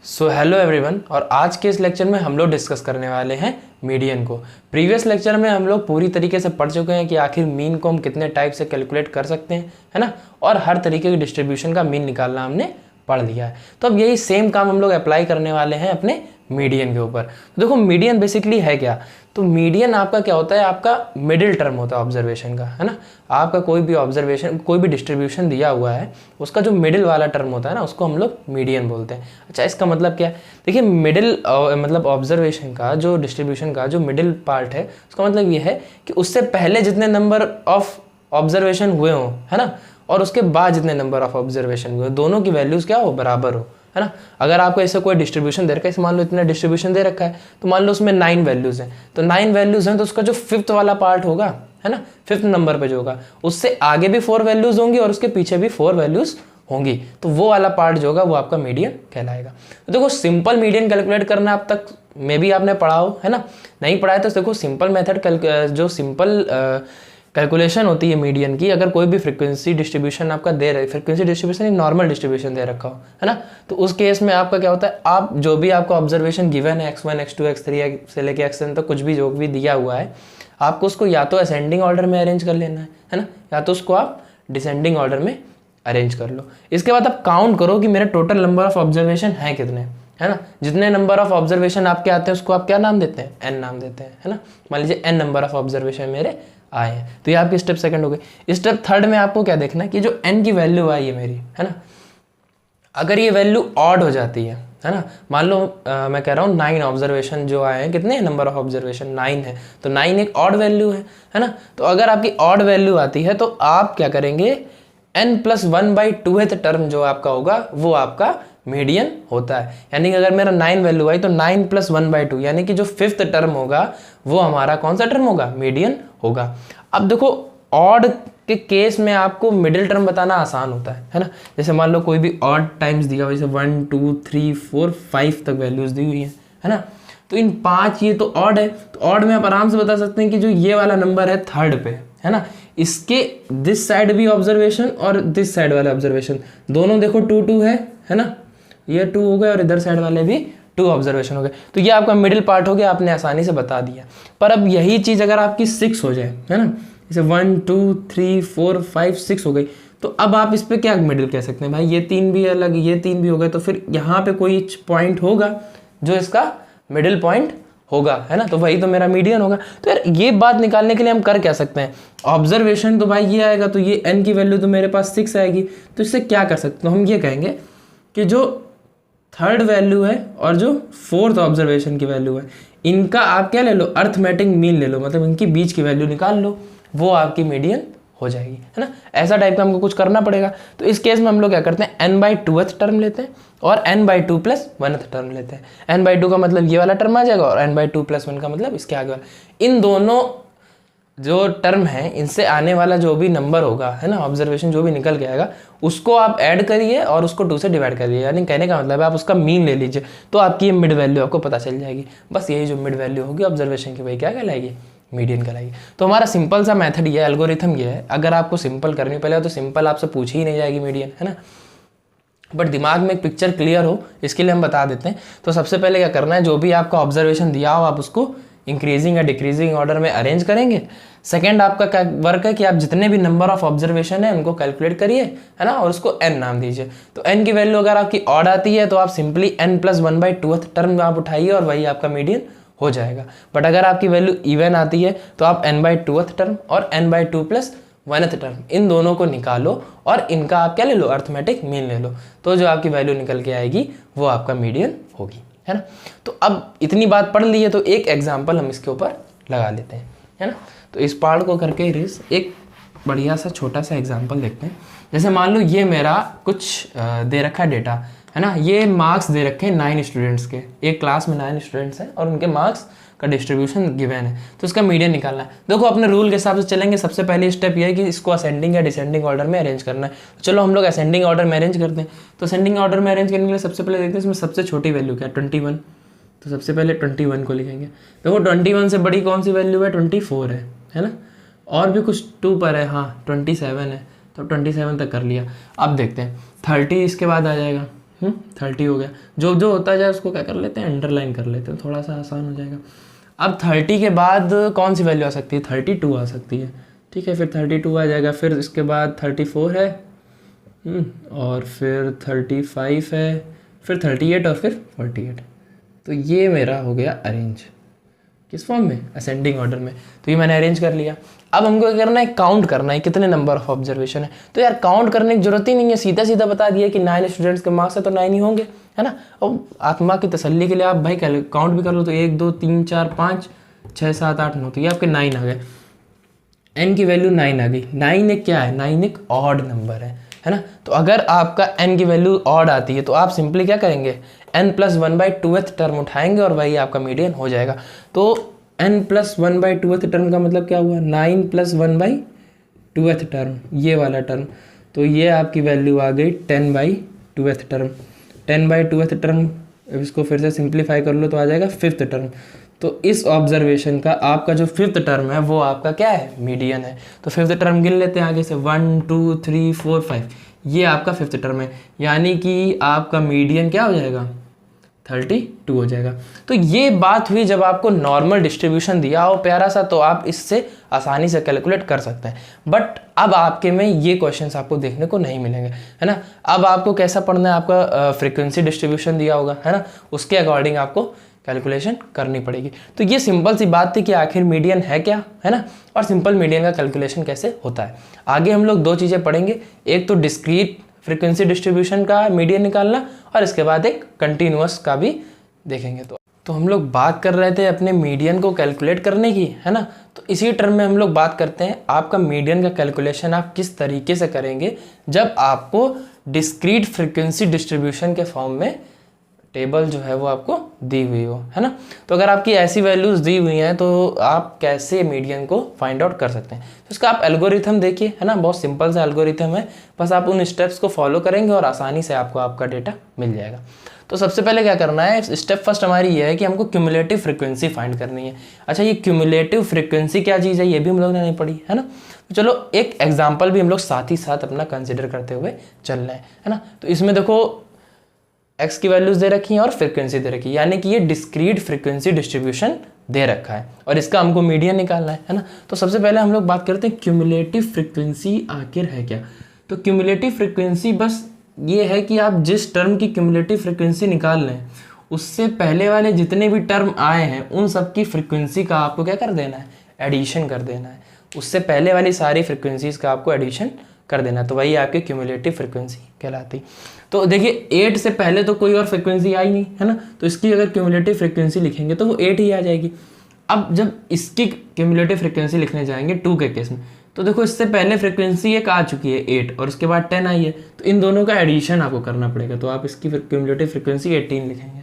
Hello everyone, और आज के इस लेक्चर में हम लोग डिस्कस करने वाले हैं मीडियन को। प्रीवियस लेक्चर में हम लोग पूरी तरीके से पढ़ चुके हैं कि आखिर मीन को हम कितने टाइप से कैलकुलेट कर सकते हैं, है ना, और हर तरीके की डिस्ट्रीब्यूशन का मीन निकालना हमने पढ़ लिया है। तो अब यही सेम काम हम लोग अप्लाई करने वाले हैं अपने मीडियन के ऊपर। तो देखो, मीडियन बेसिकली है क्या? तो मीडियन आपका क्या होता है? आपका मिडिल टर्म होता है ऑब्जर्वेशन का, है ना। आपका कोई भी ऑब्जर्वेशन, कोई भी डिस्ट्रीब्यूशन दिया हुआ है, उसका जो मिडिल वाला टर्म होता है ना, उसको हम लोग मीडियन बोलते हैं। अच्छा, इसका मतलब क्या है? देखिए, मिडिल मतलब ऑब्जर्वेशन का जो डिस्ट्रीब्यूशन का जो मिडिल पार्ट है, उसका मतलब ये है कि उससे पहले जितने नंबर ऑफ ऑब्जर्वेशन हुए हों, है ना, और उसके बाद जितने नंबर ऑफ ऑब्जर्वेशन हुए, दोनों की वैल्यूज क्या हो, बराबर हो, है ना। अगर आपको ऐसे कोई डिस्ट्रीब्यूशन दे रखा है, मान लो इतना डिस्ट्रीब्यूशन दे रखा है, तो मान लो उसमें 9 वैल्यूज हैं, तो 9 वैल्यूज हैं, तो उसका जो फिफ्थ वाला पार्ट होगा, है ना, फिफ्थ नंबर पे जो होगा, उससे आगे भी 4 वैल्यूज होंगी और उसके पीछे भी 4 वैल्यूज होंगी, तो वो वाला पार्ट जो होगा वो आपका मीडियन कहलाएगा। तो देखो, सिंपल मीडियन कैलकुलेट करना अब तक मे भी आपने पढ़ा हो, है ना। नहीं पढ़ा है तो देखो, सिंपल मेथड जो सिंपल कैलकुलेशन होती है मीडियन की, अगर कोई भी फ्रीक्वेंसी डिस्ट्रीब्यूशन आपका दे रहे, फ्रीक्वेंसी डिस्ट्रीब्यूशन नॉर्मल डिस्ट्रीब्यूशन दे रखा हो, है ना, तो उस केस में आपका क्या होता है, आप जो भी आपका ऑब्जर्वेशन गिवन है x1 x2 x3 से लेके xn तक कुछ भी जो भी दिया हुआ है, आपको उसको या तो असेंडिंग ऑर्डर में अरेंज कर लेना है ना, या तो उसको आप डिसेंडिंग ऑर्डर में अरेंज कर लो। इसके बाद आप काउंट करो कि मेरे टोटल नंबर ऑफ ऑब्जर्वेशन है कितने, है ना। जितने नंबर ऑफ ऑब्जर्वेशन आपके आते हैं उसको आप क्या नाम देते हैं, n नाम देते हैं, है ना। मान लीजिए n नंबर ऑफ ऑब्जर्वेशन मेरे आए हैं, तो ये आपकी स्टेप सेकंड हो गई। स्टेप थर्ड में आपको क्या देखना है कि जो n की वैल्यू आई है मेरी, है ना, अगर ये वैल्यू ऑड हो जाती है ना, मान लो मैं कह रहा हूँ 9 ऑब्जर्वेशन जो आए हैं, कितने नंबर ऑफ ऑब्जर्वेशन 9 है, तो 9 एक ऑड वैल्यू है ना। तो अगर आपकी ऑड वैल्यू आती है तो आप क्या करेंगे, n+1/2th टर्म जो आपका होगा वो आपका मीडियन होता है। यानी कि अगर मेरा 9 वैल्यू आई तो 9+1/2, यानी कि जो फिफ्थ टर्म होगा वो हमारा कौन सा टर्म होगा, मीडियन होगा। अब देखो, ऑड के केस में आपको मिडिल टर्म बताना आसान होता है ना। जैसे मान लो कोई भी ऑड टाइम्स दिया हुआ, जैसे 1 2 3 4 5 तक वैल्यूज दी हुई है ना, तो इन 5 ये तो ऑड है, तो ऑड में आप आराम से बता सकते हैं कि जो ये वाला नंबर है थर्ड पे, है ना, इसके दिस साइड भी ऑब्जर्वेशन और दिस साइड वाले ऑब्जर्वेशन दोनों देखो 2 2 है ना, ये 2 हो गए और इधर साइड वाले भी 2 ऑब्जर्वेशन हो गए, तो ये आपका मिडिल पार्ट हो गया, आपने आसानी से बता दिया। पर अब यही चीज़ अगर आपकी 6 हो जाए, है ना, जैसे 1 2 3 4 5 6 हो गई, तो अब आप इस पर क्या मिडिल कह सकते हैं, भाई ये 3 भी अलग, ये 3 भी हो गए, तो फिर यहाँ पे कोई पॉइंट होगा जो इसका मिडिल पॉइंट होगा, है ना, तो वही तो मेरा मीडियन होगा। तो यार ये बात निकालने के लिए हम कर क्या सकते हैं, ऑब्जर्वेशन तो भाई ये आएगा, तो ये n की वैल्यू तो मेरे पास 6 आएगी, तो इससे क्या कर सकते हैं, हम ये कहेंगे कि जो थर्ड वैल्यू है और जो फोर्थ ऑब्जर्वेशन की वैल्यू है, इनका आप क्या ले लो, अर्थमेटिक मीन ले लो, मतलब इनकी बीच की वैल्यू निकाल लो, वो आपकी मीडियन हो जाएगी, है ना। ऐसा टाइप का हमको कुछ करना पड़ेगा। तो इस केस में हम लोग क्या करते हैं, n/2th टर्म लेते हैं और n/2+1th टर्म लेते हैं। n/2 का मतलब ये वाला टर्म आ जाएगा और n/2+1 का मतलब इसके आगे वाला। इन दोनों जो टर्म है, इनसे आने वाला जो भी नंबर होगा, है ना, ऑब्जर्वेशन जो भी निकल के आएगा, उसको आप ऐड करिए और उसको 2 से डिवाइड करिए, यानी कहने का मतलब है आप उसका मीन ले लीजिए, तो आपकी ये मिड वैल्यू आपको पता चल जाएगी। बस यही जो मिड वैल्यू होगी ऑब्जर्वेशन की, वही क्या कहलाएगी, मीडियन कहलाएगी। तो हमारा सिंपल सा मेथड ये, एल्गोरिथम ये है। अगर आपको सिंपल करनी पड़ेगा तो सिंपल आपसे पूछी ही नहीं जाएगी मीडियन, है ना, बट दिमाग में एक पिक्चर क्लियर हो इसके लिए हम बता देते हैं। तो सबसे पहले क्या करना है, जो भी आपका ऑब्जर्वेशन दिया हो आप उसको इंक्रीजिंग या डिक्रीजिंग ऑर्डर में अरेंज करेंगे। सेकंड आपका क्या वर्क है कि आप जितने भी नंबर ऑफ ऑब्जर्वेशन है उनको कैलकुलेट करिए, है ना, और उसको n नाम दीजिए। तो n की वैल्यू अगर आपकी ऑड आती है तो आप सिंपली n+1/2th टर्म आप उठाइए और वही आपका मीडियन हो जाएगा। बट अगर आपकी वैल्यू इवन आती है तो आप n/2th टर्म और n/2+1th टर्म, इन दोनों को निकालो और इनका आप क्या ले लो, अर्थमेटिक मीन ले लो, तो जो आपकी वैल्यू निकल के आएगी वो आपका मीडियन होगी, है ना। तो अब इतनी बात पढ़ ली है तो एक एग्जाम्पल हम इसके ऊपर लगा लेते हैं, है ना। तो इस पार्ट को करके एक बढ़िया सा छोटा सा एग्जाम्पल देखते हैं। जैसे मान लो ये मेरा कुछ दे रखा है डेटा, है ना, ये मार्क्स दे रखे हैं 9 स्टूडेंट्स के, एक क्लास में 9 स्टूडेंट्स हैं और उनके मार्क्स का डिस्ट्रीब्यूशन गिवन है, तो इसका मीडियन निकालना है। देखो, अपने रूल के हिसाब से चलेंगे। सबसे पहले स्टेप ये है कि इसको असेंडिंग या डिसेंडिंग ऑर्डर में अरेंज करना है। तो चलो हम लोग असेंडिंग ऑर्डर में अरेंज करते हैं। तो असेंडिंग ऑर्डर में अरेंज करने के लिए सबसे पहले देखते हैं इसमें सबसे छोटी वैल्यू क्या है, 21। तो सबसे पहले 21 को लिखेंगे। देखो 21 से बड़ी कौन सी वैल्यू है, 24 है ना, और भी कुछ 2 पर है, हाँ 27 है, तो 27 तक कर लिया। अब देखते हैं 30 इसके बाद आ जाएगा, 30 हो गया। जो जो होता जाए उसको क्या कर लेते हैं, अंडरलाइन कर लेते हैं, थोड़ा सा आसान हो जाएगा। अब 30 के बाद कौन सी वैल्यू आ सकती है, 32 आ सकती है, ठीक है। फिर 32 आ जाएगा, फिर इसके बाद 34 है, और फिर 35 है, फिर 38 और फिर 48। तो ये मेरा हो गया अरेंज, किस फॉर्म में, असेंडिंग ऑर्डर में। तो ये मैंने अरेंज कर लिया। अब हमको क्या करना है, काउंट करना है कितने नंबर ऑफ ऑब्जर्वेशन है। तो यार काउंट करने की जरूरत ही नहीं है, सीधा सीधा बता दिया कि 9 स्टूडेंट्स के मार्क्स है तो 9 ही होंगे, है ना। और आत्मा की तसल्ली के लिए आप भाई काउंट भी कर लो, तो 1 2 3 4 5 6 7 8 9, तो ये आपके 9 आ गए। n की वैल्यू 9 आ गई। 9 एक क्या है, 9 एक ऑड नंबर है ना। तो अगर आपका n की वैल्यू ऑड आती है तो आप सिंपली क्या करेंगे, n+1/2th टर्म उठाएंगे और वही आपका मीडियन हो जाएगा। तो n+1/2th टर्म का मतलब क्या हुआ, 9+1/2th टर्म, ये वाला टर्म। तो ये आपकी वैल्यू आ गई 10/2th टर्म। 10/2th टर्म, अब इसको फिर से सिंप्लीफाई कर लो तो आ जाएगा 5th टर्म। तो इस ऑब्जर्वेशन का आपका जो 5th टर्म है वो आपका क्या है, मीडियन है। तो 5th टर्म गिन लेते हैं आगे से, 1 2 3 4 5, ये आपका 5th टर्म है, यानी कि आपका मीडियन क्या हो जाएगा, 32 हो जाएगा। तो ये बात हुई जब आपको नॉर्मल डिस्ट्रीब्यूशन दिया हो प्यारा सा, तो आप इससे आसानी से कैलकुलेट कर सकते हैं। बट अब आपके में ये क्वेश्चंस आपको देखने को नहीं मिलेंगे, है ना। अब आपको कैसा पढ़ना है, आपका फ्रीक्वेंसी डिस्ट्रीब्यूशन दिया होगा, है ना, उसके अकॉर्डिंग आपको कैलकुलेशन करनी पड़ेगी। तो ये सिंपल सी बात थी कि आखिर मीडियन है क्या, है ना, और सिंपल मीडियन का कैलकुलेशन कैसे होता है। आगे हम लोग 2 चीज़ें पढ़ेंगे, एक तो डिस्क्रीट फ्रीक्वेंसी डिस्ट्रीब्यूशन का मीडियन निकालना, और इसके बाद एक कंटिन्यूअस का भी देखेंगे। तो हम लोग बात कर रहे थे अपने मीडियन को कैलकुलेट करने की, है ना। तो इसी टर्म में हम लोग बात करते हैं आपका मीडियन का कैलकुलेशन आप किस तरीके से करेंगे जब आपको डिस्क्रीट फ्रीक्वेंसी डिस्ट्रीब्यूशन के फॉर्म में टेबल जो है वो आपको दी हुई हो, है ना। तो अगर आपकी ऐसी वैल्यूज़ दी हुई हैं तो आप कैसे मीडियन को फाइंड आउट कर सकते हैं। तो इसका आप एल्गोरिथम देखिए, है ना, बहुत सिंपल सा एल्गोरिथम है, बस आप उन स्टेप्स को फॉलो करेंगे और आसानी से आपको आपका डेटा मिल जाएगा। तो सबसे पहले क्या करना है, स्टेप फर्स्ट हमारी ये है कि हमको क्यूमुलेटिव फ्रीक्वेंसी फाइंड करनी है। अच्छा, ये क्यूमुलेटिव फ्रीक्वेंसी क्या चीज़ है, ये भी हम लोग ने नहीं पढ़ी, है ना। तो चलो एक एग्जाम्पल भी हम लोग साथ ही साथ अपना कंसिडर करते हुए चल रहे हैं, है ना। तो इसमें देखो x की वैल्यूज दे रखी हैं और फ्रीक्वेंसी दे रखी है, यानी कि ये डिस्क्रीट फ्रीक्वेंसी डिस्ट्रीब्यूशन दे रखा है और इसका हमको मीडियन निकालना है ना। तो सबसे पहले हम लोग बात करते हैं क्यूमुलेटिव फ्रीक्वेंसी आखिर है क्या। तो क्यूमुलेटिव फ्रीक्वेंसी बस ये है कि आप जिस टर्म की क्यूमुलेटिव फ्रीक्वेंसी निकाल लें उससे पहले वाले जितने भी टर्म आए हैं उन सब की फ्रीक्वेंसी का आपको क्या कर देना है, एडिशन कर देना है। उससे पहले वाली सारी फ्रीक्वेंसीज का आपको एडिशन कर देना, तो वही आपकी क्यूमुलेटिव फ्रीक्वेंसी कहलाती। तो देखिए 8 से पहले तो कोई और फ्रीक्वेंसी आई नहीं, है ना, तो इसकी अगर क्यूमुलेटिव फ्रीक्वेंसी लिखेंगे तो वो 8 ही आ जाएगी। अब जब इसकी क्यूमुलेटिव फ्रीक्वेंसी लिखने जाएंगे 2 के केस में, तो देखो इससे पहले फ्रीक्वेंसी एक आ चुकी है 8 और उसके बाद 10 आई है, तो इन दोनों का एडिशन आपको करना पड़ेगा, तो आप इसकी क्यूमुलेटिव फ्रीक्वेंसी 18 लिखेंगे।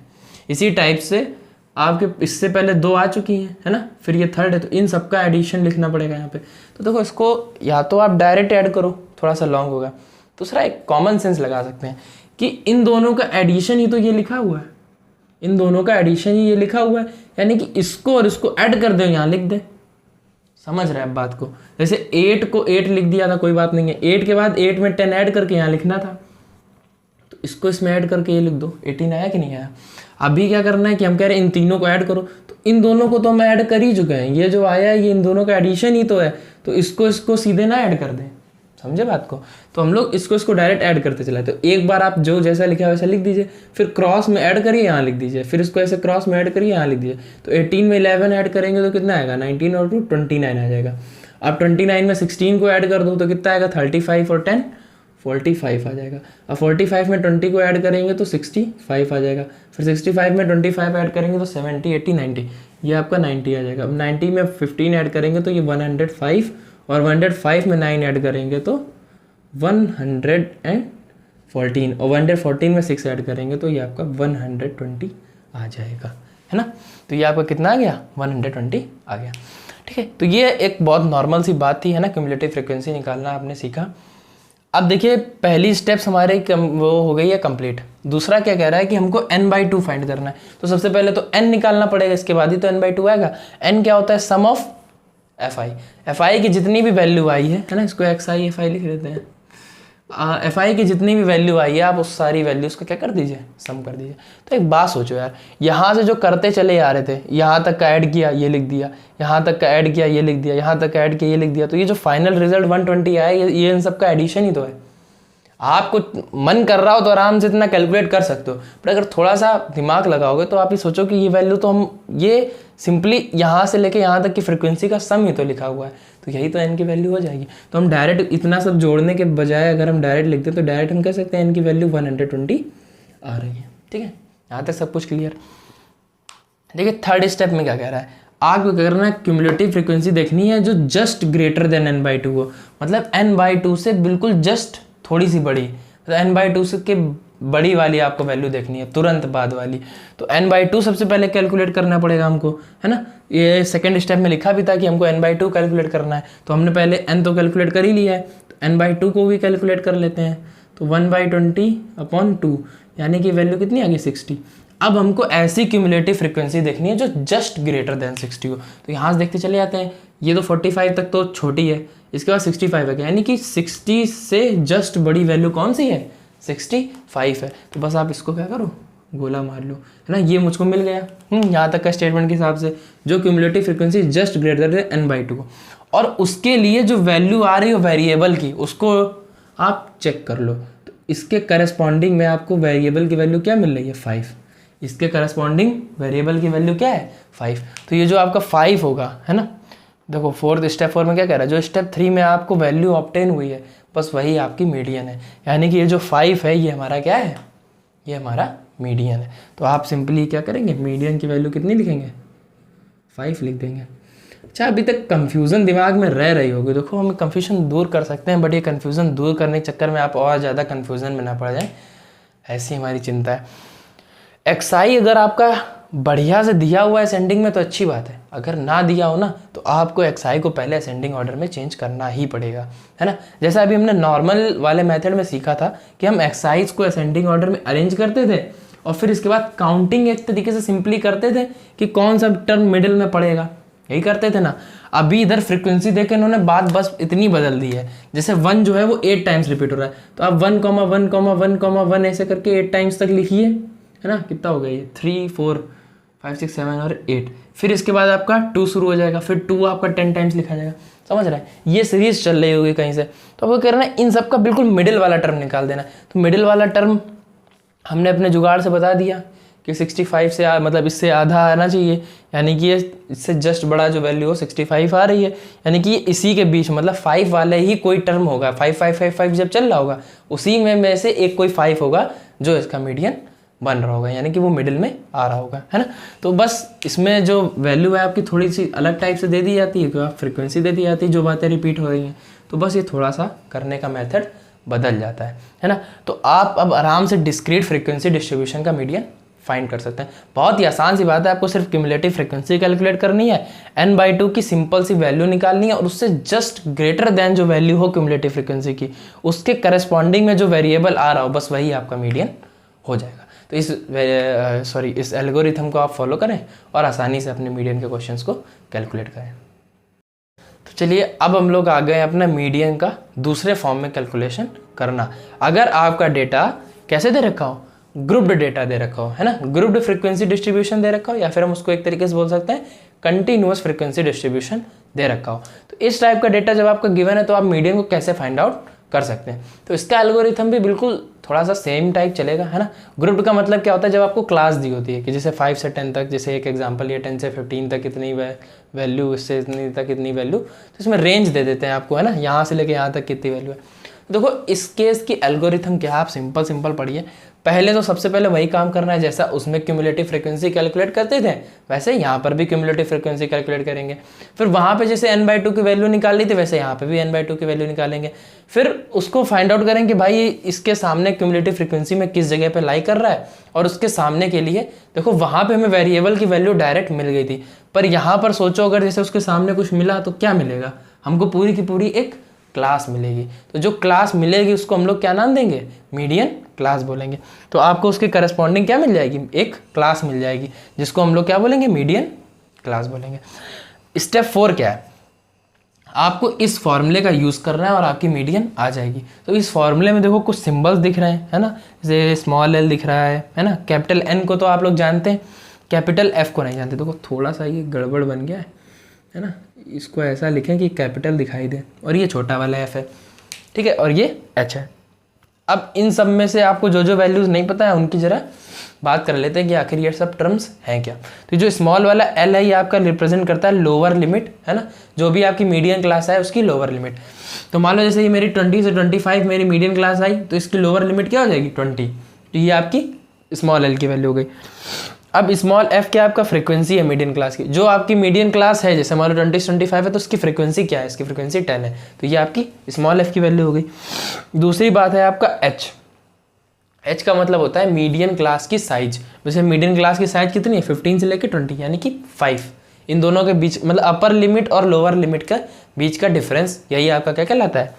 इसी टाइप से आपके इससे पहले 2 आ चुकी हैं, है ना, फिर ये 3rd है, तो इन सबका एडिशन लिखना पड़ेगा यहाँ पे। तो देखो इसको या तो आप डायरेक्ट ऐड करो, थोड़ा सा लॉन्ग होगा, दूसरा एक कॉमन सेंस लगा सकते हैं कि इन दोनों का एडिशन ही तो ये लिखा हुआ है, इन दोनों का एडिशन ही ये लिखा हुआ है, यानी कि इसको और इसको ऐड कर दो, यहाँ लिख दे। समझ रहे हैं आप बात को, जैसे 8 को 8 लिख दिया था, कोई बात नहीं है, 8 के बाद 8 में 10 ऐड करके यहाँ लिखना था, तो इसको इसमें ऐड करके ये लिख दो, 18 आया कि नहीं आया। अभी क्या करना है कि हम कह रहे हैं इन तीनों को ऐड करो, तो इन दोनों को तो हम ऐड कर ही चुके हैं, ये जो आया है ये इन दोनों का एडिशन ही तो है, तो इसको सीधे ना ऐड कर दें, समझे बात को। तो हम लोग इसको डायरेक्ट ऐड करते चला, तो एक बार आप जो जैसा लिखा है वैसा लिख दीजिए, फिर क्रॉस में ऐड करिए यहाँ लिख दीजिए, फिर इसको ऐसे क्रॉस में ऐड करिए यहाँ लिख दीजिए। तो 18 में 11 ऐड करेंगे तो कितना आएगा, 19 और 2 29 आ जाएगा। अब 29 में 16 को ऐड कर दो तो कितना आएगा, 35 और 10 45 आ जाएगा। अब 45 में 20 को ऐड करेंगे तो 65 आ जाएगा, फिर 65 में 25 ऐड करेंगे तो 70 80 90, ये आपका 90 आ जाएगा। अब 90 में 15 ऐड करेंगे तो ये 105, और 105 में 9 ऐड करेंगे तो 114, और 114 में 6 ऐड करेंगे तो ये आपका 120 आ जाएगा, है ना। तो ये आपका कितना आ गया, 120 आ गया, ठीक है। तो ये एक बहुत नॉर्मल सी बात थी, है ना, क्यूमुलेटिव फ्रीक्वेंसी निकालना आपने सीखा। अब देखिए पहली स्टेप्स हमारे वो हो गई है कंप्लीट। दूसरा क्या कह रहा है कि हमको n/2 फाइंड करना है, तो सबसे पहले तो n निकालना पड़ेगा, इसके बाद ही तो n/2 आएगा। n क्या होता है, सम ऑफ fi, fi की जितनी भी वैल्यू आई है ना, इसको xi fi लिख देते हैं, एफ आई की जितनी भी वैल्यू आई है आप उस सारी वैल्यूज को क्या कर दीजिए, सम कर दीजिए। तो एक बात सोचो यार, यहाँ से जो करते चले आ रहे थे, यहाँ तक का ऐड किया ये लिख दिया, यहाँ तक का ऐड किया ये लिख दिया, यहाँ तक का ऐड किया ये लिख दिया, तो ये जो फाइनल रिजल्ट 120 आया ये इन सब का एडिशन ही तो है। आपको मन कर रहा हो तो आराम से इतना कैलकुलेट कर सकते हो, पर अगर थोड़ा सा दिमाग लगाओगे तो आप ही सोचो कि ये वैल्यू तो हम ये सिंपली यहाँ से लेके यहाँ तक की फ्रीक्वेंसी का सम ही तो लिखा हुआ है, तो यही तो एन की वैल्यू हो जाएगी। तो हम डायरेक्ट इतना सब जोड़ने के बजाय अगर हम डायरेक्ट लिखते तो डायरेक्ट हम कह सकते हैं एन की वैल्यू 120 आ रही है। ठीक है, यहाँ तक सब कुछ क्लियर। देखिए थर्ड स्टेप में क्या कह रहा है, आपको करना है क्यूमुलेटिव फ्रीक्वेंसी देखनी है जो जस्ट ग्रेटर देन n/2 हो, मतलब n/2 से बिल्कुल जस्ट थोड़ी सी बड़ी, तो n/2 से के बड़ी वाली आपको वैल्यू देखनी है, तुरंत बाद वाली। तो n/2 सबसे पहले कैलकुलेट करना पड़ेगा हमको, है ना। ये सेकंड स्टेप में लिखा भी था कि हमको n/2 कैलकुलेट करना है, तो हमने पहले n तो कैलकुलेट कर ही लिया है, तो n/2 को भी कैलकुलेट कर लेते हैं। तो 1/20/2 यानी कि वैल्यू कितनी आ गई 60। अब हमको ऐसी क्यूमुलेटिव फ्रीक्वेंसी देखनी है जो जस्ट ग्रेटर देन 60 हो। तो यहाँ से देखते चले जाते हैं, ये तो 45 तक तो छोटी है, इसके बाद 65 है, यानी कि 60 से जस्ट बड़ी वैल्यू कौन सी है, 65 है। तो बस आप इसको क्या करो, गोला मार लो, है ना। ये मुझको मिल गया यहाँ तक का स्टेटमेंट के हिसाब से, जो cumulative frequency just greater than n/2 और उसके लिए जो वैल्यू आ रही हो वेरिएबल की उसको आप चेक कर लो। तो इसके करस्पॉन्डिंग में आपको वेरिएबल की वैल्यू क्या मिल रही है, 5। इसके करस्पॉन्डिंग वेरिएबल की वैल्यू क्या है, 5। तो ये जो आपका 5 होगा, है ना। देखो स्टेप 4 में क्या कह रहा है, जो स्टेप 3 में आपको वैल्यू ऑब्टेन हुई है बस वही आपकी मीडियन है, यानी कि ये जो 5 है ये हमारा क्या है, ये हमारा मीडियन है। तो आप सिंपली क्या करेंगे, मीडियन की वैल्यू कितनी लिखेंगे, 5 लिख देंगे। अच्छा, अभी तक कन्फ्यूज़न दिमाग में रह रही होगी, देखो हम कन्फ्यूजन दूर कर सकते हैं, बट ये कन्फ्यूज़न दूर करने के चक्कर में आप और ज़्यादा कन्फ्यूज़न में ना पड़ जाए, ऐसी हमारी चिंता है। एक्साई अगर आपका बढ़िया से दिया हुआ है असेंडिंग में तो अच्छी बात है, अगर ना दिया हो ना तो आपको एक्साई को पहले असेंडिंग ऑर्डर में चेंज करना ही पड़ेगा, है ना। जैसा अभी हमने नॉर्मल वाले मेथड में सीखा था कि हम एक्साइज को असेंडिंग ऑर्डर में अरेंज करते थे और फिर इसके बाद काउंटिंग एक तरीके से सिंपली करते थे कि कौन सा टर्म मिडिल में पड़ेगा, यही करते थे ना। अभी इधर फ्रीक्वेंसी देके इन्होंने बात बस इतनी बदल दी है, जैसे 1 जो है वो 8 टाइम्स रिपीट हो रहा है, तो आप 1,1,1,1 ऐसे करके 8 टाइम्स तक लिखिए, है ना। कितना हो गया ये, 3 4 5 6 7 और 8। फिर इसके बाद आपका 2 शुरू हो जाएगा, फिर 2 आपका 10 टाइम्स लिखा जाएगा, समझ रहा है। ये सीरीज चल रही होगी कहीं से, तो वो कह रहे हैं इन सब का बिल्कुल मिडिल वाला टर्म निकाल देना। तो मिडिल वाला टर्म हमने अपने जुगाड़ से बता दिया कि 65 से मतलब इससे आधा आना चाहिए, यानी कि ये इससे जस्ट बड़ा जो वैल्यू हो 65 आ रही है, यानी कि इसी के बीच मतलब 5 वाले ही कोई टर्म होगा, 5 5 5 5 जब चल रहा होगा उसी में से एक कोई 5 होगा जो इसका मीडियन बन रहा होगा, यानी कि वो मिडिल में आ रहा होगा, है ना। तो बस इसमें जो वैल्यू है आपकी थोड़ी सी अलग टाइप से दे दी जाती है, तो फ्रीक्वेंसी दे दी जाती है, जो बातें रिपीट हो रही हैं, तो बस ये थोड़ा सा करने का मेथड बदल जाता है ना। तो आप अब आराम से डिस्क्रीट फ्रीक्वेंसी डिस्ट्रीब्यूशन का मीडियन फाइंड कर सकते हैं। बहुत ही आसान सी बात है, आपको सिर्फ क्यूमुलेटिव फ्रीक्वेंसी कैलकुलेट करनी है, n/2 की सिंपल सी वैल्यू निकालनी है और उससे जस्ट ग्रेटर देन जो वैल्यू हो क्यूमुलेटिव फ्रीक्वेंसी की उसके करस्पॉन्डिंग में जो वेरिएबल आ रहा हो बस वही आपका मीडियन हो जाएगा। तो इस एल्गोरिथम को आप फॉलो करें और आसानी से अपने मीडियन के क्वेश्चंस को कैलकुलेट करें। तो चलिए अब हम लोग आ गए अपना मीडियन का दूसरे फॉर्म में कैलकुलेशन करना। अगर आपका डेटा कैसे दे रखा हो, ग्रुप्ड डेटा दे रखा हो, है ना, ग्रुप्ड फ्रीक्वेंसी डिस्ट्रीब्यूशन दे रखा हो, या फिर हम उसको एक तरीके से बोल सकते हैं कंटिन्यूअस फ्रीक्वेंसी डिस्ट्रीब्यूशन दे रखा हो, तो इस टाइप का डेटा जब आपका गिवन है तो आप मीडियन को कैसे फाइंड आउट कर सकते हैं। तो इसका एल्गोरिथम भी बिल्कुल थोड़ा सा सेम टाइप चलेगा, है ना। ग्रुप्ड का मतलब क्या होता है, जब आपको क्लास दी होती है कि जैसे 5 से 10 तक, जैसे एक एग्जांपल ये 10 से 15 तक इतनी वैल्यू, इससे इतनी तक इतनी वैल्यू, तो इसमें रेंज दे देते हैं आपको, है ना, यहाँ से लेके यहाँ तक कितनी वैल्यू है। देखो इस केस की एल्गोरिथम क्या है, आप सिंपल पढ़िए। पहले तो सबसे पहले वही काम करना है जैसा उसमें क्यूमुलेटिव फ्रीक्वेंसी कैलकुलेट करते थे वैसे यहाँ पर भी क्यूमुलेटिव फ्रीक्वेंसी कैलकुलेट करेंगे। फिर वहाँ पे जैसे n/2 की वैल्यू निकाल ली थी वैसे यहाँ पे भी n/2 की वैल्यू निकालेंगे। फिर उसको फाइंड आउट करेंगे भाई इसके सामने क्यूमुलेटिव फ्रीक्वेंसी में किस जगह पे लाई कर रहा है, और उसके सामने के लिए देखो वहाँ पे हमें वेरिएबल की वैल्यू डायरेक्ट मिल गई थी, पर यहाँ पर सोचो अगर जैसे उसके सामने कुछ मिला तो क्या मिलेगा, हमको पूरी की पूरी एक क्लास मिलेगी। तो जो क्लास मिलेगी उसको हम लोग क्या नाम देंगे, मीडियन क्लास बोलेंगे। तो आपको उसके करस्पॉन्डिंग क्या मिल जाएगी, एक क्लास मिल जाएगी जिसको हम लोग क्या बोलेंगे, मीडियन क्लास बोलेंगे। स्टेप 4 क्या है, आपको इस फॉर्मूले का यूज़ करना है और आपकी मीडियन आ जाएगी। तो इस फॉर्मूले में देखो कुछ सिंबल्स दिख रहे हैं, है ना, जैसे स्मॉल एल दिख रहा है ना, कैपिटल एन को तो आप लोग जानते हैं, कैपिटल एफ को नहीं जानते। देखो थोड़ा सा ये गड़बड़ बन गया है ना, इसको ऐसा लिखें कि कैपिटल दिखाई दे, और ये छोटा वाला एफ है, ठीक है, और ये एच है। अब इन सब में से आपको जो जो वैल्यूज़ नहीं पता है उनकी ज़रा बात कर लेते हैं कि आखिर ये सब टर्म्स हैं क्या। तो जो स्मॉल वाला एल है ये आपका रिप्रेजेंट करता है लोअर लिमिट, है ना, जो भी आपकी मीडियन क्लास है उसकी लोअर लिमिट। तो मान लो जैसे ये मेरी 20 से 25 मेरी मीडियन क्लास आई, तो इसकी लोअर लिमिट क्या हो जाएगी 20, तो ये आपकी स्मॉल एल की वैल्यू हो गई। अब स्मॉल एफ क्या आपका फ्रीक्वेंसी है मीडियन क्लास की, जो आपकी मीडियन क्लास है, जैसे मान लो 20 से 25 है तो उसकी फ्रीक्वेंसी क्या है, इसकी फ्रीक्वेंसी 10 है, तो ये आपकी स्मॉल एफ की वैल्यू हो गई। दूसरी बात है आपका एच। एच का मतलब होता है मीडियन क्लास की साइज। वैसे मीडियन क्लास की साइज कितनी है 15 से लेकर 20, यानी कि 5। इन दोनों के बीच मतलब अपर लिमिट और लोअर लिमिट का बीच का डिफरेंस, यही आपका क्या कहलाता है,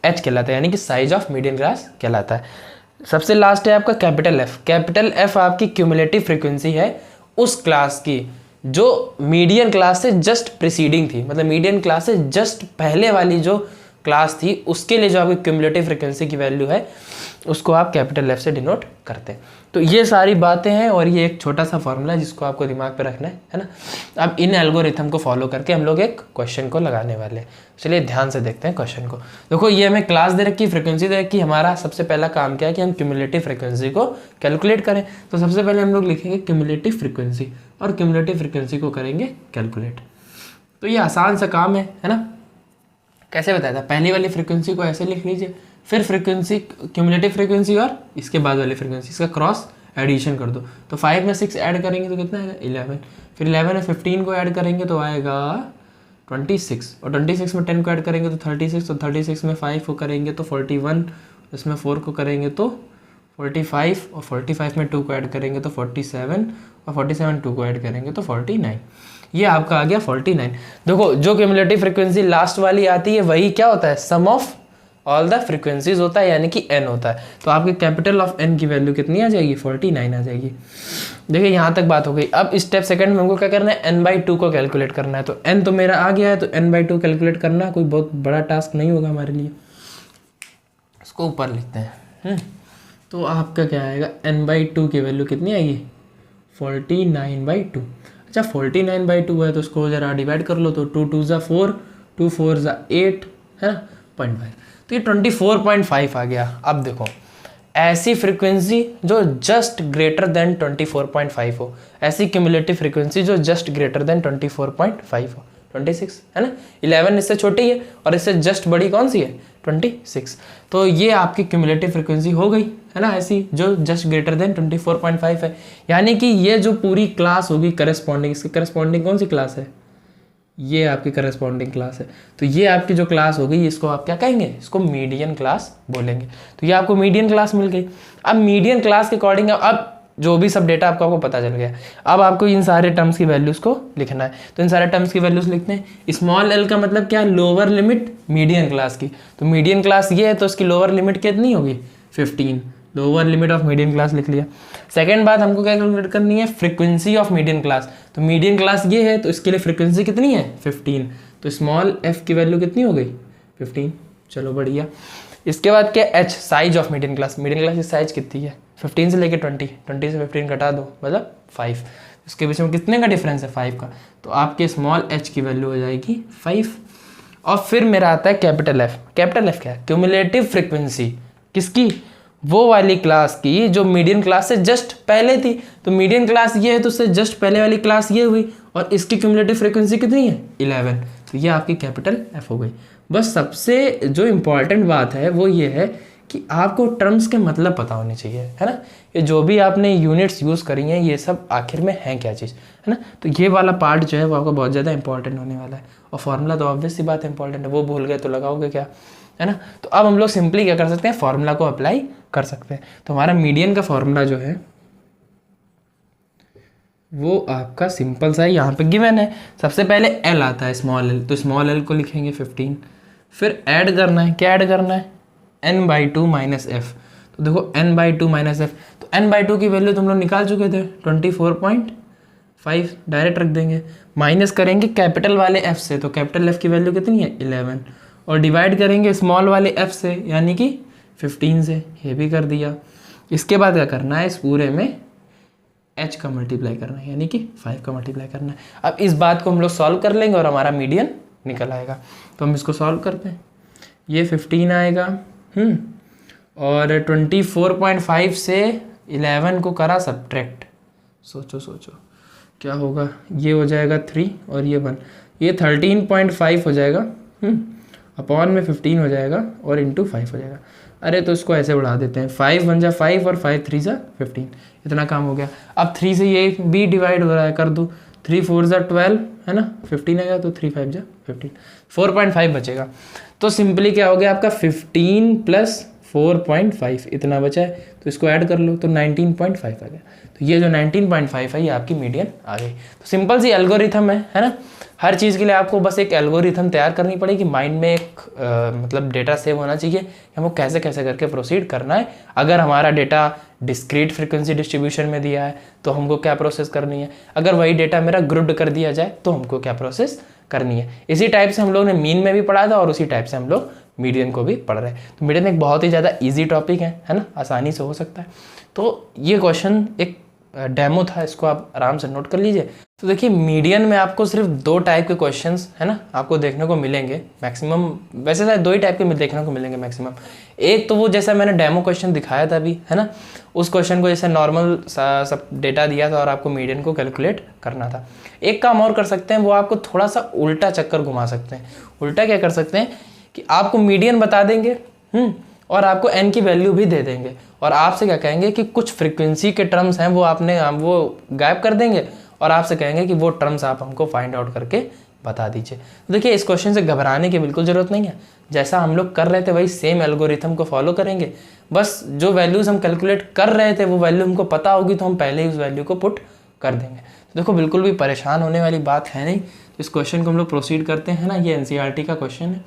एच कहलाता है, यानी कि साइज ऑफ मीडियन क्लास कहलाता है। सबसे लास्ट है आपका कैपिटल एफ। कैपिटल एफ आपकी क्यूमुलेटिव फ्रीक्वेंसी है उस क्लास की जो मीडियन क्लास से जस्ट प्रीसीडिंग थी, मतलब मीडियन क्लास से जस्ट पहले वाली जो क्लास थी उसके लिए जो आपकी क्यूमुलेटिव फ्रीक्वेंसी की वैल्यू है उसको आप कैपिटल एफ से डिनोट करते हैं। तो ये सारी बातें हैं और ये एक छोटा सा फॉर्मूला है जिसको आपको दिमाग पे रखना है ना। अब इन एल्गोरिथम को फॉलो करके हम लोग एक क्वेश्चन को लगाने वाले हैं। चलिए ध्यान से देखते हैं क्वेश्चन को। देखो ये हमें क्लास दे रखी, फ्रीक्वेंसी दे रखी, हमारा सबसे पहला काम क्या है कि हम क्यूमुलेटिव फ्रीक्वेंसी को कैलकुलेट करें। तो सबसे पहले हम लोग लिखेंगे क्यूमुलेटिव फ्रीक्वेंसी और क्यूमुलेटिव फ्रीक्वेंसी को करेंगे कैलकुलेट। तो ये आसान सा काम है ना। कैसे बताया था, पहली वाली फ्रीक्वेंसी को ऐसे लिख लीजिए, फिर फ्रीक्वेंसी क्यूमुलेटिव फ्रीक्वेंसी और इसके बाद वाली फ्रीक्वेंसी, इसका क्रॉस एडिशन कर दो। तो 5 में 6 ऐड करेंगे तो कितना आएगा 11, फिर 11 में 15 को ऐड करेंगे तो आएगा 26, और 26 में 10 को ऐड करेंगे तो 36, तो 36 में 5 को करेंगे तो 41, इसमें 4 को करेंगे तो 45, और 45 में 2 को ऐड करेंगे तो 47, और 47 2 को ऐड करेंगे तो 49। ये आपका आ गया 49। देखो जो क्यूमुलेटिव फ्रीक्वेंसी लास्ट वाली आती है वही क्या होता है, सम ऑफ ऑल द फ्रीक्वेंसीज होता है, यानी कि n होता है। तो आपके कैपिटल ऑफ n की वैल्यू कितनी आ जाएगी 49 आ जाएगी। देखिए यहाँ तक बात हो गई। अब स्टेप सेकंड में हमको क्या करना है, n/2 को कैलकुलेट करना है। तो n तो मेरा आ गया है, तो n/2 कैलकुलेट करना कोई बहुत बड़ा टास्क नहीं होगा हमारे लिए। इसको ऊपर लिखते हैं। तो आपका क्या आएगा, n/2 की वैल्यू कितनी आएगी 49/2। अच्छा 49/2 है तो उसको ज़रा डिवाइड कर लो, तो 2 2 ज़ा 4, 2 4 ज़ा 8, है ना, 0.5, तो ये 24.5 आ गया। अब देखो ऐसी फ्रीक्वेंसी जो जस्ट ग्रेटर देन 24.5 हो, ऐसी क्यूमुलेटिव फ्रीक्वेंसी जो जस्ट ग्रेटर देन 24.5 हो, 26 है ना, 11 इससे छोटी है और इससे जस्ट बड़ी कौन सी है 26। तो ये आपकी क्यूमुलेटिव फ्रीक्वेंसी हो गई, है ना, ऐसी जो जस्ट ग्रेटर देन 24.5 है। यानी कि ये जो पूरी क्लास होगी करस्पॉन्डिंग, इसकी करस्पॉन्डिंग कौन सी क्लास है, ये आपकी करस्पॉन्डिंग क्लास है। तो ये आपकी जो क्लास हो गई इसको आप क्या कहेंगे, इसको मीडियन क्लास बोलेंगे। तो ये आपको मीडियन क्लास मिल गई। अब मीडियन क्लास के अकॉर्डिंग अब जो भी सब डेटा आपको पता चल गया, अब आपको इन सारे टर्म्स की वैल्यूज़ को लिखना है। तो इन सारे टर्म्स की वैल्यूज़ लिखते हैं। स्मॉल एल का मतलब क्या, लोअर लिमिट मीडियन क्लास की। तो मीडियन क्लास ये है तो इसकी लोअर लिमिट कितनी होगी 15, lower limit of median class लिख लिया। सेकंड बात हमको क्या कैलकुलेट करनी है, फ्रीक्वेंसी ऑफ मीडियन क्लास। तो मीडियन क्लास ये है तो इसके लिए फ्रीक्वेंसी कितनी है 15, तो स्मॉल एफ की वैल्यू कितनी हो गई 15। चलो बढ़िया। इसके बाद क्या, H size of median class. Median class की साइज कितनी है 15 से लेकर 20, 20 से 15 घटा दो मतलब 5, इसके बीच में कितने का डिफरेंस है 5 का। तो आपके स्मॉल एच की वैल्यू हो जाएगी 5। और फिर मेरा आता है कैपिटल एफ। कैपिटल एफ क्या है, क्यूमुलेटिव फ्रीक्वेंसी किसकी, वो वाली क्लास की जो मीडियन क्लास से जस्ट पहले थी। तो मीडियन क्लास ये है तो उससे जस्ट पहले वाली क्लास ये हुई, और इसकी क्यूमुलेटिव फ्रीक्वेंसी कितनी है 11। तो ये आपकी कैपिटल एफ हो गई। बस सबसे जो इम्पॉर्टेंट बात है वो ये है कि आपको टर्म्स के मतलब पता होने चाहिए, है ना। ये जो भी आपने यूनिट्स यूज़ करी हैं ये सब आखिर में है क्या चीज़, है ना। तो ये वाला पार्ट जो है वो आपको बहुत ज़्यादा इंपॉर्टेंट होने वाला है। और फॉर्मूला तो ऑब्वियस सी बात है इंपॉर्टेंट है, वो भूल गए तो लगाओगे क्या, है ना। तो अब हम लोग सिंपली क्या कर सकते हैं, फॉर्मूला को अप्लाई कर सकते हैं। तो हमारा मीडियन का फॉर्मूला जो है वो आपका सिंपल सा है, यहाँ पे गिवन है। सबसे पहले एल आता है स्मॉल एल, तो स्मॉल एल को लिखेंगे 15, फिर ऐड करना है, क्या ऐड करना है n/2 माइनस एफ। तो देखो n/2 माइनस एफ, तो n/2 की वैल्यू तुम लोग निकाल चुके थे 5 डायरेक्ट रख देंगे, माइनस करेंगे कैपिटल वाले f से, तो कैपिटल F की वैल्यू कितनी है 11, और डिवाइड करेंगे स्मॉल वाले f से यानी कि 15 से, ये भी कर दिया। इसके बाद क्या करना है, इस पूरे में h का मल्टीप्लाई करना है यानी कि 5 का मल्टीप्लाई करना है। अब इस बात को हम लोग सॉल्व कर लेंगे और हमारा मीडियन निकल आएगा। तो हम इसको सॉल्व करते हैं, ये 15 आएगा और 24.5 से 11 को करा सब्ट्रैक्ट, सोचो क्या होगा, ये हो जाएगा 3 और ये 1, ये 13.5 हो जाएगा अपॉन में 15 हो जाएगा और इंटू 5 हो जाएगा। अरे तो इसको ऐसे बढ़ा देते हैं, 5 1 जा 5 और 5 3 जा 15, इतना काम हो गया। अब 3 से ये भी डिवाइड हो रहा है, कर दूँ, 3 4 जा 12 है ना, 15 आएगा तो 3 5 जा 15, 4.5 बचेगा। तो सिंपली क्या हो गया आपका 15 प्लस 4.5 इतना बचा है, तो इसको ऐड कर लो तो 19.5 आ गया। तो ये जो 19.5 है ये आपकी मीडियन आ गई। तो सिंपल सी एल्गोरिथम है ना। हर चीज़ के लिए आपको बस एक एल्गोरिथम तैयार करनी पड़ेगी, माइंड में एक मतलब डेटा सेव होना चाहिए कि हमको कैसे कैसे करके प्रोसीड करना है। अगर हमारा डेटा डिस्क्रीट फ्रीक्वेंसी डिस्ट्रीब्यूशन में दिया है तो हमको क्या प्रोसेस करनी है, अगर वही डेटा मेरा ग्रुप्ड कर दिया जाए तो हमको क्या प्रोसेस करनी है। इसी टाइप से हम लोग ने मीन में भी पढ़ा था और उसी टाइप से हम लोग मीडियन को भी पढ़ रहे हैं। तो मीडियन एक बहुत ही ज़्यादा इजी टॉपिक है ना, आसानी से हो सकता है। तो ये क्वेश्चन एक डेमो था, इसको आप आराम से नोट कर लीजिए। तो देखिए मीडियन में आपको सिर्फ 2 टाइप के क्वेश्चंस है ना आपको देखने को मिलेंगे मैक्सिमम, वैसे शायद 2 ही टाइप के देखने को मिलेंगे मैक्सिमम। एक तो वो जैसा मैंने डेमो क्वेश्चन दिखाया था अभी है ना, उस क्वेश्चन को जैसे नॉर्मल सब डेटा दिया था और आपको मीडियन को कैलकुलेट करना था। एक काम और कर सकते हैं, वो आपको थोड़ा सा उल्टा चक्कर घुमा सकते हैं। उल्टा क्या कर सकते हैं कि आपको मीडियन बता देंगे और आपको n की वैल्यू भी दे देंगे और आपसे क्या कहेंगे कि कुछ फ्रीक्वेंसी के टर्म्स हैं वो गायब कर देंगे और आपसे कहेंगे कि वो टर्म्स आप हमको फाइंड आउट करके बता दीजिए। तो देखिए इस क्वेश्चन से घबराने की बिल्कुल ज़रूरत नहीं है, जैसा हम लोग कर रहे थे वही सेम एल्गोरिथम को फॉलो करेंगे। बस जो वैल्यूज़ हम कैलकुलेट कर रहे थे वो वैल्यू हमको पता होगी तो हम पहले ही उस वैल्यू को पुट कर देंगे। तो देखो बिल्कुल भी परेशान होने वाली बात है नहीं। तो इस क्वेश्चन को हम लोग प्रोसीड करते हैं ना, ये NCERT का क्वेश्चन है।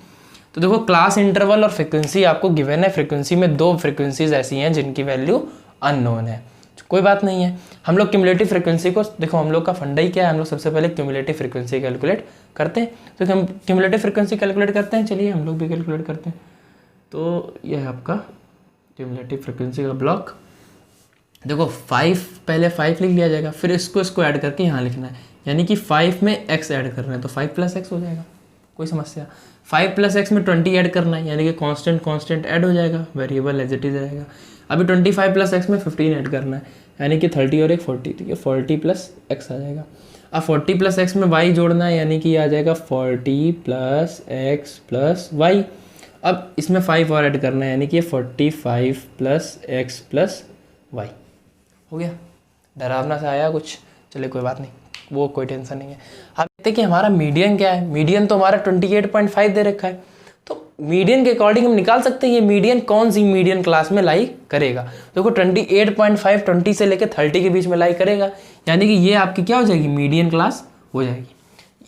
तो देखो क्लास इंटरवल और फ्रीक्वेंसी आपको गिवन है। फ्रीक्वेंसी में 2 फ्रीक्वेंसीज ऐसी हैं जिनकी वैल्यू अननोन है, कोई बात नहीं है। हम लोग क्यूमुलेटिव फ्रीक्वेंसी को, देखो हम लोग का फंडा ही क्या है, हम लोग सबसे पहले क्यूमुलेटिव फ्रीक्वेंसी कैलकुलेट करते हैं। तो हम क्यूमुलेटिव फ्रीक्वेंसी कैलकुलेट करते हैं, चलिए हम लोग भी कैलकुलेट करते हैं। तो यह है आपका क्यूमुलेटिव फ्रीक्वेंसी का ब्लॉक। देखो 5 पहले 5 लिख लिया जाएगा, फिर इसको ऐड करके यहाँ लिखना है, यानी कि 5 में x ऐड करना है तो 5 + x हो जाएगा, कोई समस्या। 5 + x में 20 ऐड करना है, यानी कि कांस्टेंट ऐड हो जाएगा, वेरिएबल एज इट इज रहेगा। अभी 25 + x में 15 ऐड करना है, यानी कि 30 और एक 40, ठीक है, 40 + x आ जाएगा। अब 40 + x में y जोड़ना है, यानी कि आ जाएगा 40 + x + y। अब इसमें 5 और ऐड करना है, यानी कि 45 + x + y हो गया। डरावना सा आया कुछ, चलिए कोई बात नहीं, वो कोई टेंशन नहीं है। अब देखते हैं कि हमारा मीडियन क्या है। मीडियन तो हमारा 28.5 दे रखा है, तो मीडियन के अकॉर्डिंग हम निकाल सकते हैं ये मीडियन कौन सी मीडियन क्लास में लाई करेगा। देखो 28.5 20 से लेकर 30 के बीच में लाई करेगा, यानी कि ये आपकी क्या हो जाएगी, मीडियन क्लास हो जाएगी।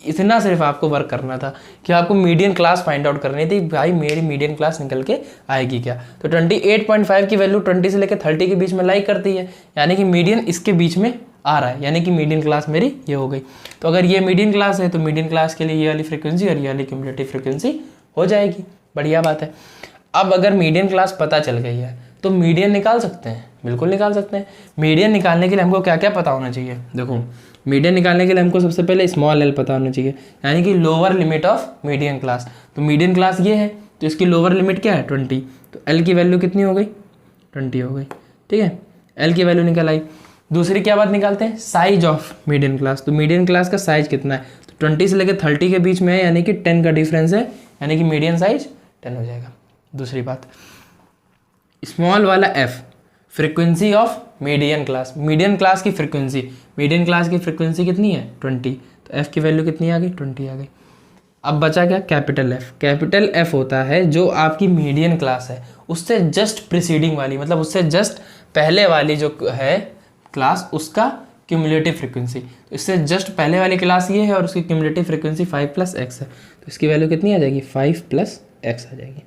इतना सिर्फ आपको वर्क करना था कि आपको मीडियन क्लास फाइंड आउट करनी थी, भाई मेरी मीडियन क्लास निकल के आएगी क्या। तो 28.5 की वैल्यू 20 से लेकर 30 के बीच में लाई करती है, यानी कि मीडियन इसके बीच में आ रहा है, यानी कि मीडियन क्लास मेरी ये हो गई। तो अगर ये मीडियन क्लास है तो मीडियन क्लास के लिए ये वाली फ्रीक्वेंसी और ये वाली क्यूमुलेटिव फ्रीक्वेंसी हो जाएगी, बढ़िया बात है। अब अगर मीडियन क्लास पता चल गई है तो मीडियन निकाल सकते हैं, बिल्कुल निकाल सकते हैं। मीडियन निकालने के लिए हमको क्या क्या पता होना चाहिए, देखो मीडियन निकालने के लिए हमको सबसे पहले स्मॉल l पता होना चाहिए, यानी कि lower limit of median class. तो मीडियन क्लास ये है तो इसकी लोअर लिमिट क्या है 20, तो l की वैल्यू कितनी हो गई 20 हो गई, ठीक है, l की वैल्यू निकल आई। दूसरी क्या बात निकालते हैं, साइज ऑफ मीडियन क्लास। तो मीडियन क्लास का साइज कितना है, तो 20 से लेकर 30 के बीच में है, यानी कि 10 का डिफरेंस है, यानी कि मीडियन साइज 10 हो जाएगा। दूसरी बात स्मॉल वाला f, frequency of median class. Median class की फ्रीक्वेंसी कितनी है 20, तो f की वैल्यू कितनी आ गई 20 आ गई। अब बचा क्या, कैपिटल F। कैपिटल F होता है जो आपकी मीडियन क्लास है उससे जस्ट प्रीसीडिंग वाली, मतलब उससे जस्ट पहले वाली जो है क्लास उसका क्यूमुलेटिव फ्रीक्वेंसी। तो इससे जस्ट पहले वाली क्लास ये है और उसकी क्यूमुलेटिव फ्रीक्वेंसी 5 + x है, तो इसकी वैल्यू कितनी आ जाएगी 5 + x आ जाएगी।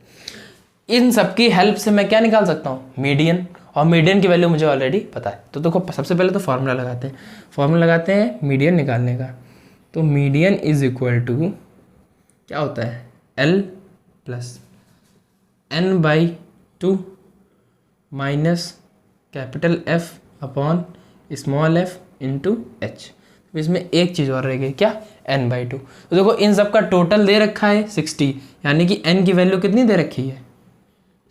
इन सब की हेल्प से मैं क्या निकाल सकता हूँ, मीडियन। और मीडियन की वैल्यू मुझे ऑलरेडी पता है। तो देखो सबसे पहले तो फार्मूला लगाते हैं मीडियन निकालने का। तो मीडियन इज इक्वल टू क्या होता है, L plus n/2 minus capital F upon small f into H. इसमें एक चीज़ और रह गई, क्या, n/2। तो देखो इन सब का टोटल दे रखा है 60, यानी कि n की वैल्यू कितनी दे रखी है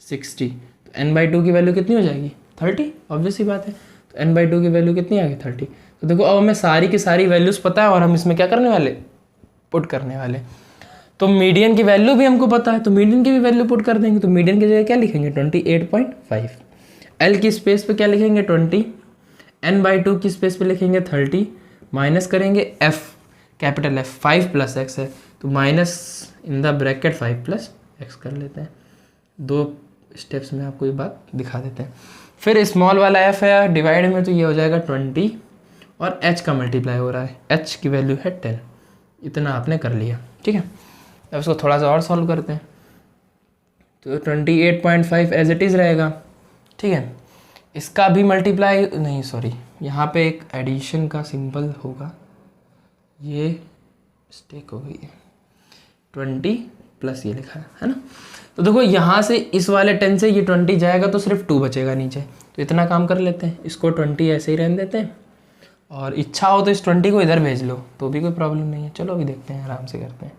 60। तो n/2 की वैल्यू कितनी हो जाएगी 30, ऑब्वियस ही बात है। तो n/2 की वैल्यू कितनी आ गई 30। तो देखो अब हमें सारी की सारी वैल्यूज़ पता है और हम इसमें क्या करने वाले, पुट करने वाले। तो मीडियन की वैल्यू भी हमको पता है, तो मीडियन की भी वैल्यू पुट कर देंगे। तो मीडियन की जगह क्या लिखेंगे 28.5, L की स्पेस पे क्या लिखेंगे 20, n/2 की स्पेस पे लिखेंगे 30, माइनस करेंगे F, capital F 5 plus x है, तो minus in the bracket 5 plus x कर लेते हैं। 2 स्टेप्स में आपको ये बात दिखा देते हैं। फिर स्मॉल वाला f है डिवाइड में, तो ये हो जाएगा 20 और h का मल्टीप्लाई हो रहा है, h की वैल्यू है 10। इतना आपने कर लिया, ठीक है। अब इसको थोड़ा सा और सॉल्व करते हैं। तो 28.5 एज इट इज़ रहेगा, ठीक है। इसका भी मल्टीप्लाई नहीं, सॉरी यहाँ पे एक एडिशन का सिंबल होगा, ये मिस्टेक हो गई है, 20 प्लस ये लिखा है ना। तो देखो यहाँ से इस वाले 10 से ये 20 जाएगा तो सिर्फ 2 बचेगा नीचे। तो इतना काम कर लेते हैं, इसको 20 ऐसे ही रहने देते हैं और इच्छा हो तो इस 20 को इधर भेज लो तो भी कोई प्रॉब्लम नहीं है। चलो अभी देखते हैं, आराम से करते हैं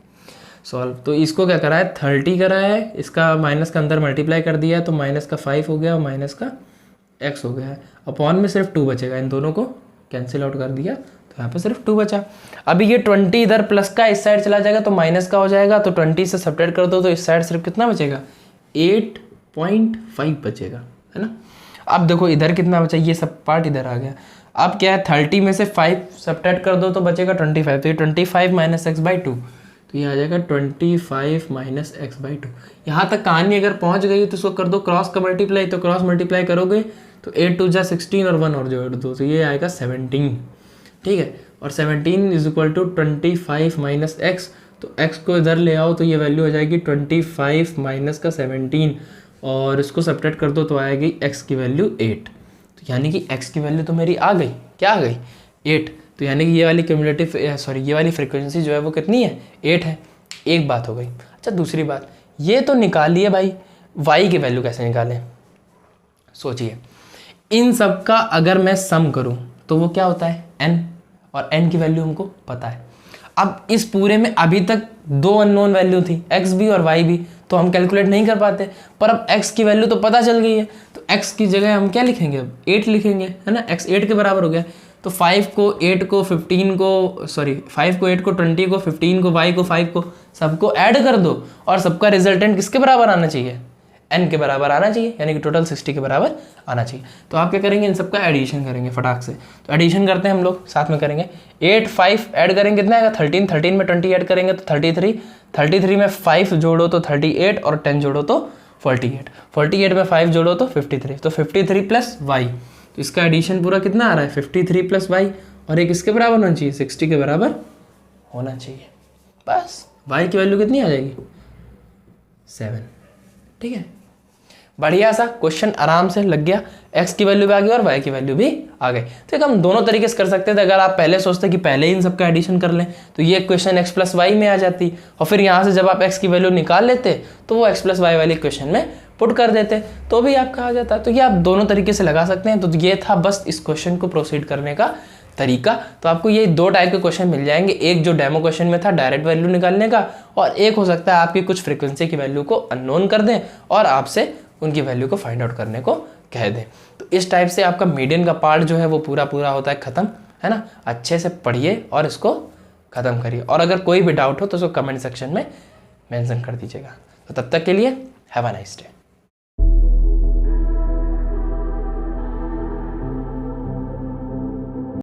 सॉल्व। तो इसको क्या करा है 30 करा है, इसका माइनस का अंदर मल्टीप्लाई कर दिया है, तो माइनस का 5 हो गया और माइनस का x हो गया है। अपॉन में सिर्फ 2 बचेगा, इन दोनों को कैंसिल आउट कर दिया तो यहाँ पे सिर्फ 2 बचा। अभी ये 20 इधर प्लस का इस साइड चला जाएगा तो माइनस का हो जाएगा, तो 20 से सब्ट्रैक्ट कर दो तो इस साइड सिर्फ कितना बचेगा 8.5 बचेगा, है ना। अब देखो इधर कितना बचा, ये सब पार्ट इधर आ गया। अब क्या है 30 में से 5 सब्ट्रैक्ट कर दो तो बचेगा 25, तो ये 25 माइनस x/2, तो ये आ जाएगा 25 माइनस x/2। यहाँ तक कहानी अगर पहुँच गई तो इसको कर दो क्रॉस का मल्टीप्लाई, तो क्रॉस मल्टीप्लाई करोगे तो 8 2 जा 16 और 1 और जोड़ दो तो ये आएगा 17, ठीक है। और 17 is equal to 25 minus x, तो x को इधर ले आओ तो ये वैल्यू हो जाएगी 25 माइनस का 17 और इसको सब्ट्रैक्ट कर दो तो आएगी x की वैल्यू 8। तो यानी कि x की वैल्यू तो मेरी आ गई, क्या आ गई 8। तो यानी कि ये वाली क्यूमुलेटिव ये वाली फ्रीक्वेंसी जो है वो कितनी है 8 है। एक बात हो गई। अच्छा दूसरी बात, ये तो निकालिए भाई, y की वैल्यू कैसे निकालें। सोचिए इन सब का अगर मैं सम करूं तो वो क्या होता है n, और n की वैल्यू हमको पता है। अब इस पूरे में अभी तक 2 अननोन वैल्यू थी, x भी और y भी, तो हम कैलकुलेट नहीं कर पाते, पर अब x की वैल्यू तो पता चल गई है, तो x की जगह हम क्या लिखेंगे अब 8 लिखेंगे, है ना। x 8 के बराबर हो गया, तो 5 को 8 को 15 को 5 को 8 को 20 को 15 को y को 5 को सबको ऐड कर दो और सबका रिजल्टेंट किसके बराबर आना चाहिए n के बराबर आना चाहिए, यानी कि टोटल 60 के बराबर आना चाहिए। तो आप क्या करेंगे इन सबका एडिशन करेंगे फटाक से। तो एडिशन करते हैं हम लोग, साथ में करेंगे 8 5 ऐड करेंगे कितना आएगा 13, 13 में 20 ऐड करेंगे तो 33, 33 में 5 जोड़ो तो 38 और 10 जोड़ो तो 48, 48 में 5 जोड़ो तो 53, तो 53 प्लस वाई, तो इसका एडिशन पूरा कितना आ रहा है 53 प्लस वाई, और एक इसके बराबर होना चाहिए 60 के बराबर होना चाहिए। बस वाई की वैल्यू कितनी आ जाएगी 7, ठीक है। बढ़िया सा क्वेश्चन आराम से लग गया, x की वैल्यू भी आ गई और y की वैल्यू भी आ गई। तो एक हम दोनों तरीके से कर सकते थे। अगर आप पहले सोचते कि पहले ही इन सबका एडिशन कर लें तो ये क्वेश्चन x प्लस वाई में आ जाती, और फिर यहाँ से जब आप x की वैल्यू निकाल लेते तो वो x प्लस वाई वाले क्वेश्चन में पुट कर देते तो भी आपका आ जाता। तो ये आप दोनों तरीके से लगा सकते हैं। तो ये था बस इस क्वेश्चन को प्रोसीड करने का तरीका। तो आपको ये 2 टाइप के क्वेश्चन मिल जाएंगे, एक जो डेमो क्वेश्चन में था डायरेक्ट वैल्यू निकालने का, और एक हो सकता है आपकी कुछ फ्रीक्वेंसी की वैल्यू को अननोन कर दें और आपसे उनकी वैल्यू को फाइंड आउट करने को कह दें। तो इस टाइप से आपका मीडियन का पार्ट जो है वो पूरा होता है ख़त्म, है ना। अच्छे से पढ़िए और इसको ख़त्म करिए, और अगर कोई भी डाउट हो तो उसको कमेंट सेक्शन में मेंशन कर दीजिएगा। तो तब तक के लिए हैव अ नाइस डे।